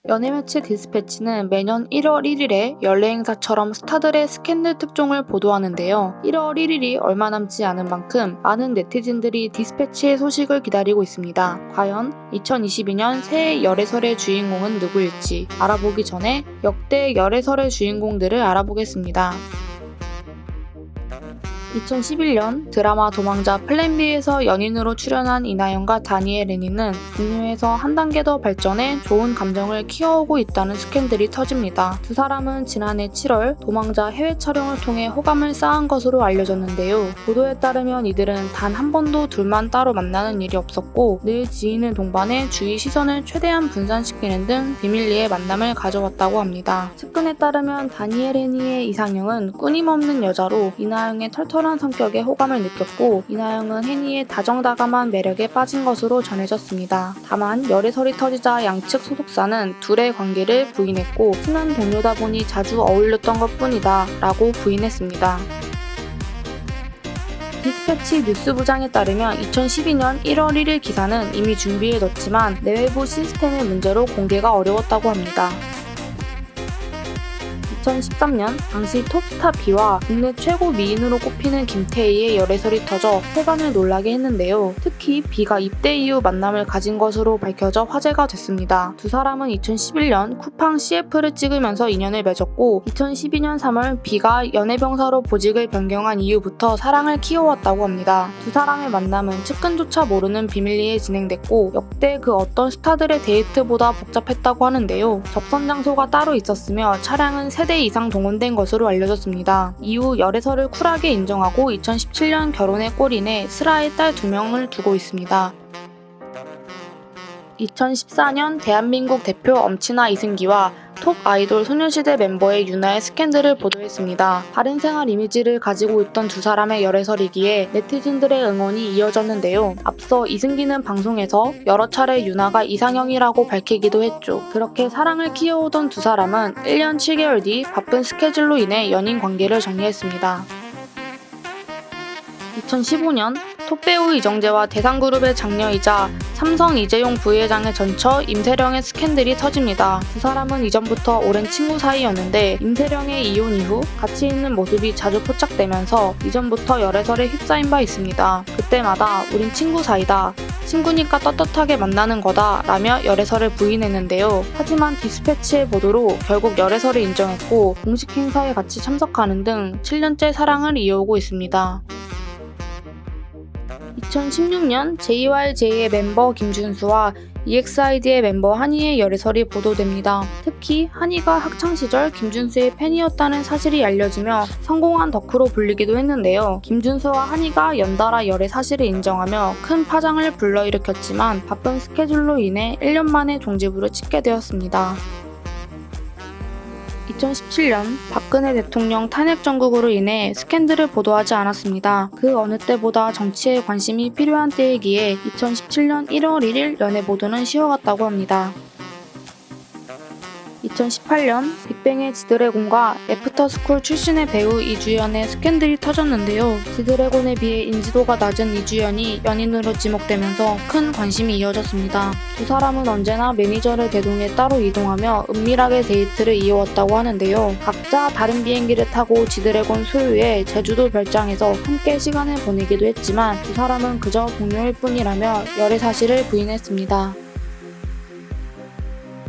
연예 매체 디스패치는 매년 1월 1일에 연례 행사처럼 스타들의 스캔들 특종을 보도하는데요. 1월 1일이 얼마 남지 않은 만큼 많은 네티즌들이 디스패치의 소식을 기다리고 있습니다. 과연 2022년 새해 열애설의 주인공은 누구일지 알아보기 전에 역대 열애설의 주인공들을 알아보겠습니다. 2011년 드라마 도망자 플랜 B에서 연인으로 출연한 이나영과 다니엘 애니는 분유에서 한 단계 더 발전해 좋은 감정을 키워오고 있다는 스캔들이 터집니다. 두 사람은 지난해 7월 도망자 해외 촬영을 통해 호감을 쌓은 것으로 알려졌는데요. 보도에 따르면 이들은 단 한 번도 둘만 따로 만나는 일이 없었고 늘 지인을 동반해 주위 시선을 최대한 분산시키는 등 비밀리에 만남을 가져왔다고 합니다. 측근에 따르면 다니엘 애니의 이상형은 끊임없는 여자로 이나영의 털털한 성격에 호감을 느꼈고 이나영은 혜니의 다정다감한 매력에 빠진 것으로 전해졌습니다. 다만 열애설이 터지자 양측 소속사는 둘의 관계를 부인했고 친한 동료다 보니 자주 어울렸던 것뿐이다 라고 부인했습니다. 디스패치 뉴스부장에 따르면 2012년 1월 1일 기사는 이미 준비해 뒀지만 내외부 시스템의 문제로 공개가 어려웠다고 합니다. 2013년 당시 톱스타 B와 국내 최고 미인으로 꼽히는 김태희의 열애설이 터져 세간을 놀라게 했는데요. 특히 B가 입대 이후 만남을 가진 것으로 밝혀져 화제가 됐습니다. 두 사람은 2011년 쿠팡 CF를 찍으면서 인연을 맺었고 2012년 3월 B가 연예병사로 보직을 변경한 이후부터 사랑을 키워왔다고 합니다. 두 사람의 만남은 측근조차 모르는 비밀리에 진행됐고 역대 그 어떤 스타들의 데이트보다 복잡했다고 하는데요. 접선 장소가 따로 있었으며 차량은 세대 이상 동원된 것으로 알려졌습니다. 이후 열애설을 쿨하게 인정하고 2017년 결혼에 골인해 슬아의 딸 2명을 두고 있습니다. 2014년 대한민국 대표 엄친아 이승기와 톱 아이돌 소녀시대 멤버의 유나의 스캔들을 보도했습니다. 바른 생활 이미지를 가지고 있던 두 사람의 열애설이기에 네티즌들의 응원이 이어졌는데요. 앞서 이승기는 방송에서 여러 차례 유나가 이상형이라고 밝히기도 했죠. 그렇게 사랑을 키워오던 두 사람은 1년 7개월 뒤 바쁜 스케줄로 인해 연인 관계를 정리했습니다. 2015년 톱배우 이정재와 대상그룹의 장녀이자 삼성 이재용 부회장의 전처 임세령의 스캔들이 터집니다. 두 사람은 이전부터 오랜 친구 사이였는데 임세령의 이혼 이후 같이 있는 모습이 자주 포착되면서 이전부터 열애설에 휩싸인 바 있습니다. 그때마다 우린 친구 사이다. 친구니까 떳떳하게 만나는 거다 라며 열애설을 부인했는데요. 하지만 디스패치의 보도로 결국 열애설을 인정했고 공식 행사에 같이 참석하는 등 7년째 사랑을 이어오고 있습니다. 2016년 JYJ의 멤버 김준수와 EXID의 멤버 한이의 열애설이 보도됩니다. 특히 한이가 학창시절 김준수의 팬이었다는 사실이 알려지며 성공한 덕후로 불리기도 했는데요. 김준수와 한이가 연달아 열애 사실을 인정하며 큰 파장을 불러일으켰지만 바쁜 스케줄로 인해 1년 만에 종지부를 찍게 되었습니다. 2017년 박근혜 대통령 탄핵 정국으로 인해 스캔들을 보도하지 않았습니다. 그 어느 때보다 정치에 관심이 필요한 때이기에 2017년 1월 1일 연애 보도는 쉬어갔다고 합니다. 2018년 빅뱅의 지드래곤과 애프터스쿨 출신의 배우 이주연의 스캔들이 터졌는데요. 지드래곤에 비해 인지도가 낮은 이주연이 연인으로 지목되면서 큰 관심이 이어졌습니다. 두 사람은 언제나 매니저를 대동해 따로 이동하며 은밀하게 데이트를 이어왔다고 하는데요. 각자 다른 비행기를 타고 지드래곤 소유의 제주도 별장에서 함께 시간을 보내기도 했지만 두 사람은 그저 동료일 뿐이라며 열애 사실을 부인했습니다.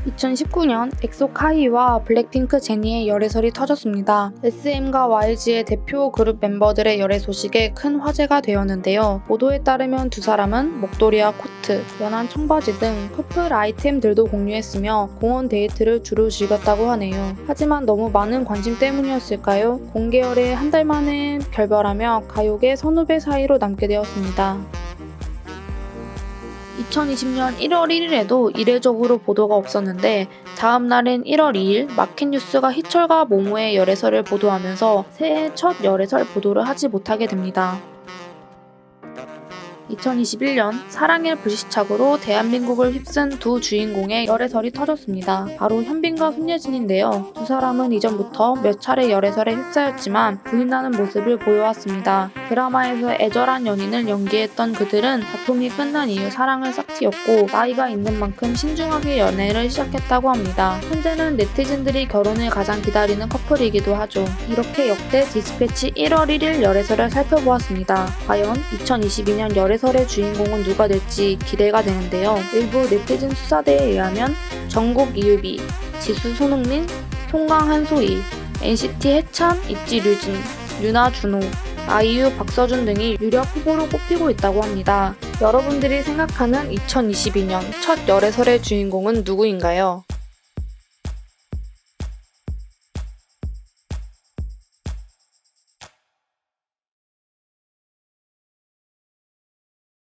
2019년 엑소 카이와 블랙핑크 제니의 열애설이 터졌습니다. SM과 YG의 대표 그룹 멤버들의 열애 소식에 큰 화제가 되었는데요. 보도에 따르면 두 사람은 목도리와 코트, 연한 청바지 등 커플 아이템들도 공유했으며 공원 데이트를 주로 즐겼다고 하네요. 하지만 너무 많은 관심 때문이었을까요? 공개열애 한 달 만에 결별하며 가요계 선후배 사이로 남게 되었습니다. 2020년 1월 1일에도 이례적으로 보도가 없었는데 다음 날인 1월 2일 마켓뉴스가 희철과 모모의 열애설을 보도하면서 새해 첫 열애설 보도를 하지 못하게 됩니다. 2021년 사랑의 불시착으로 대한민국을 휩쓴 두 주인공의 열애설이 터졌습니다. 바로 현빈과 손예진인데요. 두 사람은 이전부터 몇 차례 열애설에 휩싸였지만 부인하는 모습을 보여왔습니다. 드라마에서 애절한 연인을 연기했던 그들은 작품이 끝난 이후 사랑을 싹 틔웠고 나이가 있는 만큼 신중하게 연애를 시작했다고 합니다. 현재는 네티즌들이 결혼을 가장 기다리는 커플이기도 하죠. 이렇게 역대 디스패치 1월 1일 열애설을 살펴보았습니다. 과연 2022년 열애설의 주인공은 누가 될지 기대가 되는데요. 일부 네티즌 수사대에 의하면 정국 이유비, 지수 손흥민, 송강 한소희, NCT 해찬, 있지 류진, 유나 준호, 아이유 박서준 등이 유력 후보로 꼽히고 있다고 합니다. 여러분들이 생각하는 2022년 첫 열애설의 주인공은 누구인가요?